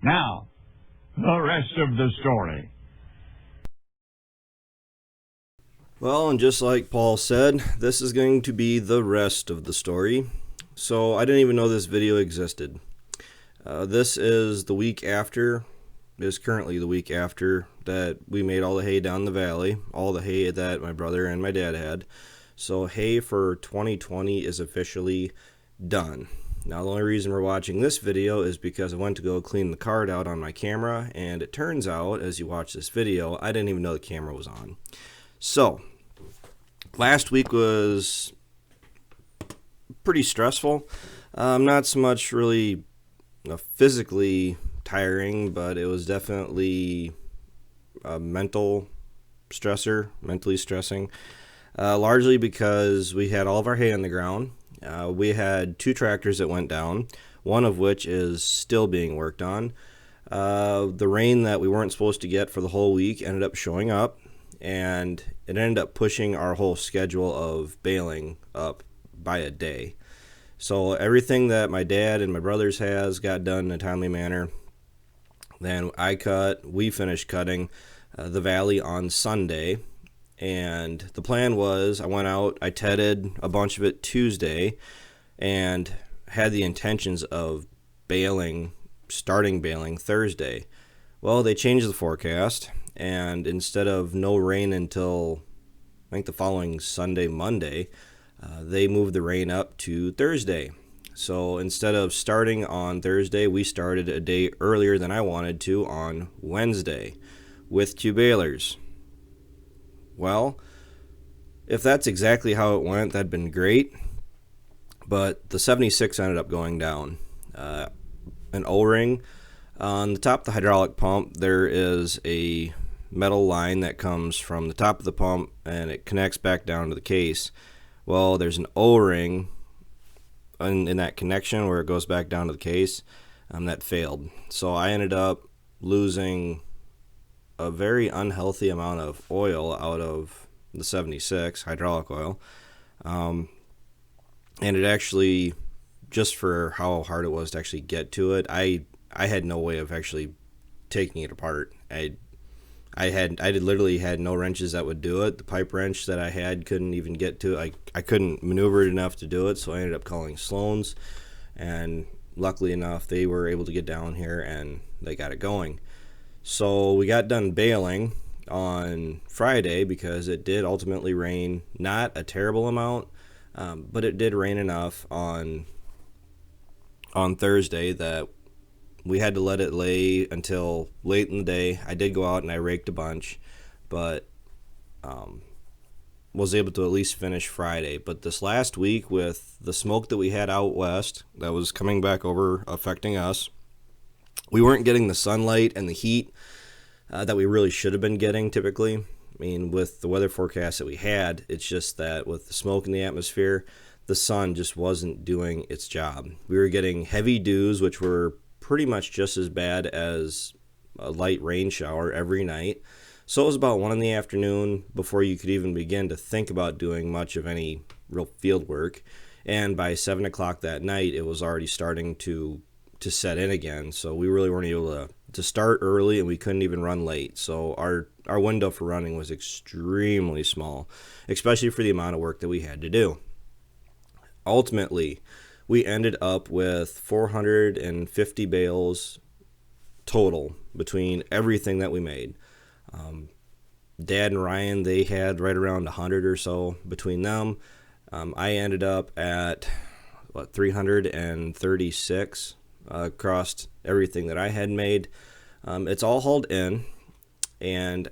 Now, the rest of the story. Well, and just like Paul said, this is going to be the rest of the story. So I didn't even know this video existed. This is the week after, is currently the week after that we made all the hay down the valley, all the hay that my brother and my dad had. So hay for 2020 is officially done. Now the only reason we're watching this video is because I went to go clean the card out on my camera, and it turns out, as you watch this video, I didn't even know the camera was on. So, last week was pretty stressful. Not so much really physically tiring, but it was definitely a mental stressor, mentally stressing. Largely because we had all of our hay on the ground. We had 2 tractors that went down, one of which is still being worked on. The rain that we weren't supposed to get for the whole week ended up showing up, and it ended up pushing our whole schedule of baling up by a day. So everything that my dad and my brothers has got done in a timely manner. Then we finished cutting the valley on Sunday, and the plan was I went out, I tedded a bunch of it Tuesday, and had the intentions of starting baling Thursday. Well, they changed the forecast, and instead of no rain until I think the following Sunday, Monday, they moved the rain up to Thursday. So instead of starting on Thursday, we started a day earlier than I wanted to on Wednesday with 2 balers. Well, if that's exactly how it went, that'd been great. But the 76 ended up going down. An O-ring. On the top of the hydraulic pump, there is a metal line that comes from the top of the pump, and it connects back down to the case. Well, there's an O-ring in that connection where it goes back down to the case, that failed. So I ended up losing a very unhealthy amount of oil out of the 76, hydraulic oil. And it actually, just for how hard it was to actually get to it, I had no way of actually taking it apart. I literally had no wrenches that would do it. The pipe wrench that I had couldn't even get to it. I couldn't maneuver it enough to do it, so I ended up calling Sloan's, and luckily enough, they were able to get down here and they got it going. So we got done baling on Friday because it did ultimately rain, not a terrible amount, but it did rain enough on Thursday that we had to let it lay until late in the day. I did go out and I raked a bunch, but was able to at least finish Friday. But this last week, with the smoke that we had out west that was coming back over affecting us, we weren't getting the sunlight and the heat that we really should have been getting typically. I mean, with the weather forecast that we had, it's just that with the smoke in the atmosphere, the sun just wasn't doing its job. We were getting heavy dews, which were pretty much just as bad as a light rain shower every night. So it was about 1 in the afternoon before you could even begin to think about doing much of any real field work. And by 7 o'clock that night, it was already starting to set in again. So we really weren't able to start early, and we couldn't even run late. So our window for running was extremely small, especially for the amount of work that we had to do. Ultimately, we ended up with 450 bales total between everything that we made. Dad and Ryan, they had right around 100 or so between them. I ended up at 336 across everything that I had made. It's all hauled in, and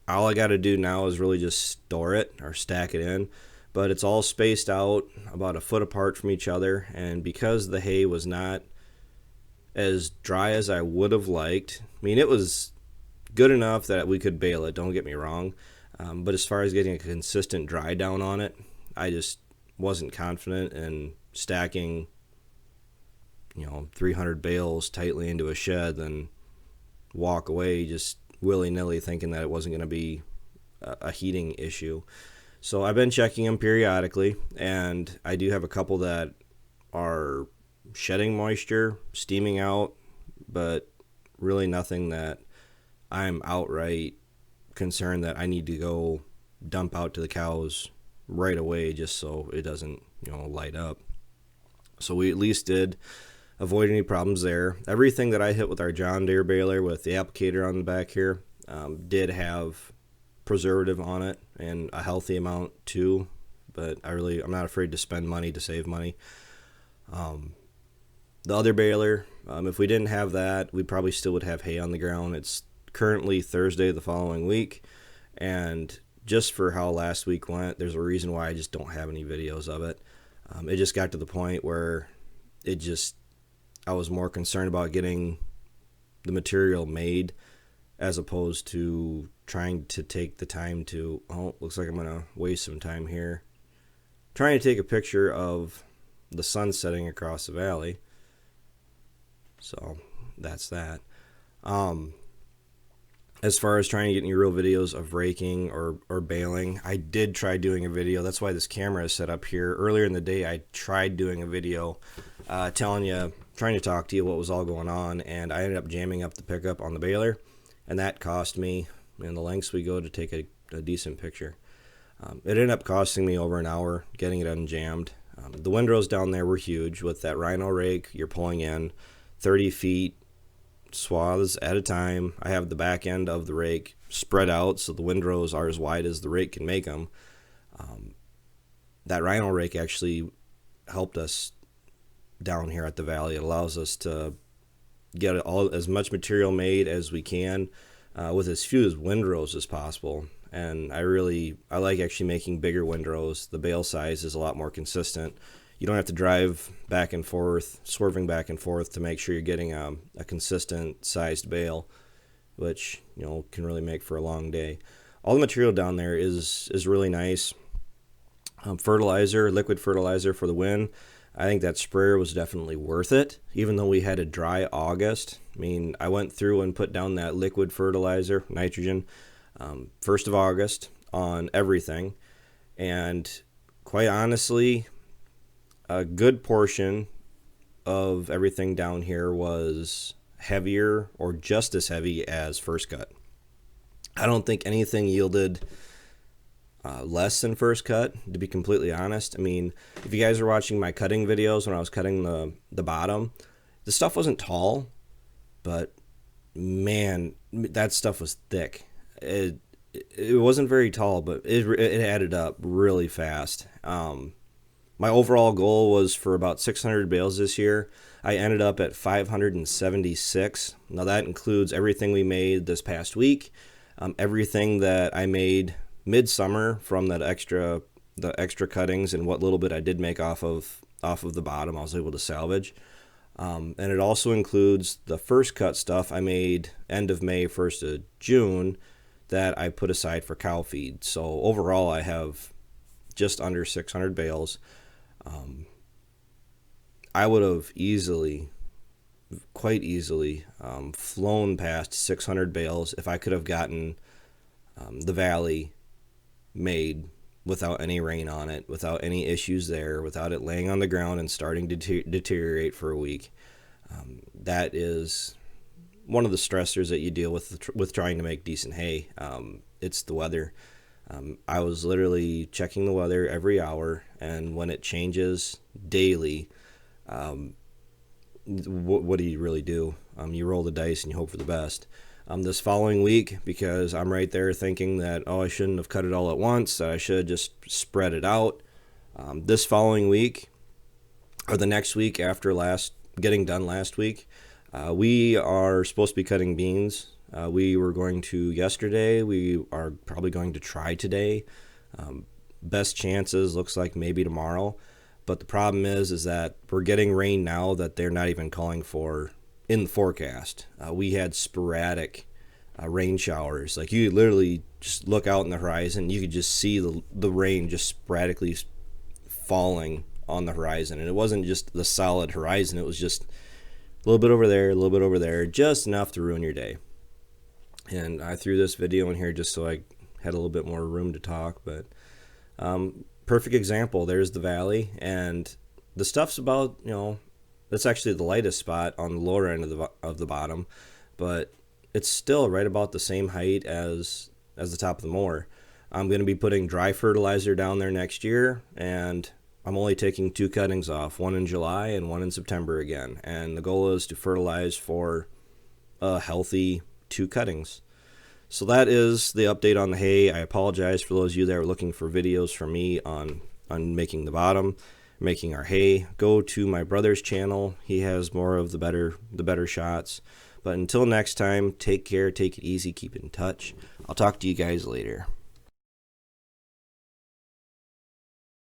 all I got to do now is really just store it or stack it in. But it's all spaced out about a foot apart from each other, and because the hay was not as dry as I would have liked, I mean, it was good enough that we could bale it, don't get me wrong, but as far as getting a consistent dry down on it, I just wasn't confident in stacking 300 bales tightly into a shed, then walk away just willy-nilly thinking that it wasn't going to be a heating issue. So I've been checking them periodically, and I do have a couple that are shedding moisture, steaming out, but really nothing that I'm outright concerned that I need to go dump out to the cows right away just so it doesn't, light up. So we at least did avoid any problems there. Everything that I hit with our John Deere baler with the applicator on the back here did have preservative on it, and a healthy amount too, but I'm not afraid to spend money to save money. The other baler, if we didn't have that, we probably still would have hay on the ground. It's currently Thursday the following week, and just for how last week went, there's a reason why I just don't have any videos of it. It just got to the point where I was more concerned about getting the material made as opposed to trying to take the time to, looks like I'm going to waste some time here, trying to take a picture of the sun setting across the valley. So that's that. As far as trying to get any real videos of raking or baling, I did try doing a video. That's why this camera is set up here. Earlier in the day, I tried doing a video trying to talk to you what was all going on, and I ended up jamming up the pickup on the baler, and that cost me, the lengths we go to take a decent picture. It ended up costing me over an hour getting it unjammed. The windrows down there were huge. With that rhino rake, you're pulling in 30 feet swaths at a time. I have the back end of the rake spread out so the windrows are as wide as the rake can make them. That rhino rake actually helped us down here at the valley. It allows us to get as much material made as we can with as few windrows as possible. And I like actually making bigger windrows. The bale size is a lot more consistent. You don't have to drive back and forth, swerving back and forth to make sure you're getting a consistent sized bale, which can really make for a long day. All the material down there is really nice. Liquid fertilizer for the win. I think that sprayer was definitely worth it, even though we had a dry August. I went through and put down that liquid fertilizer, nitrogen, 1st of August on everything. And quite honestly, a good portion of everything down here was heavier or just as heavy as first cut. I don't think anything yielded less than first cut, to be completely honest. If you guys are watching my cutting videos when I was cutting the bottom, the stuff wasn't tall, but man, that stuff was thick. It wasn't very tall, but it added up really fast. My overall goal was for about 600 bales this year. I ended up at 576. Now that includes everything we made this past week, everything that I made midsummer from the extra cuttings, and what little bit I did make off of the bottom I was able to salvage. And it also includes the first cut stuff I made end of May, 1st of June that I put aside for cow feed. So overall I have just under 600 bales. I would have quite easily flown past 600 bales if I could have gotten the valley made without any rain on it, without any issues there, without it laying on the ground and starting to deteriorate for a week. That is one of the stressors that you deal with trying to make decent hay. It's the weather. I was literally checking the weather every hour, and when it changes daily, what do you really do? You roll the dice and you hope for the best. This following week, because I'm right there thinking that, I shouldn't have cut it all at once, that I should just spread it out. This following week, or the next week after getting done last week, we are supposed to be cutting beans. We were going to yesterday. We are probably going to try today. Best chances looks like maybe tomorrow. But the problem is that we're getting rain now that they're not even calling for in the forecast. We had sporadic rain showers. Like, you literally just look out in the horizon, you could just see the rain just sporadically falling on the horizon. And it wasn't just the solid horizon. It was just a little bit over there, a little bit over there, just enough to ruin your day. And I threw this video in here just so I had a little bit more room to talk. But perfect example, there's the valley, and the stuff's about, that's actually the lightest spot on the lower end of the bottom. but it's still right about the same height as the top of the mower. I'm going to be putting dry fertilizer down there next year, and I'm only taking 2 cuttings off, one in July and one in September again. And the goal is to fertilize for a healthy 2 cuttings. So that is the update on the hay. I apologize for those of you that are looking for videos from me on making the bottom, making our hay. Go to my brother's channel. He has more of the better shots. But until next time, take care, take it easy, keep in touch. I'll talk to you guys later.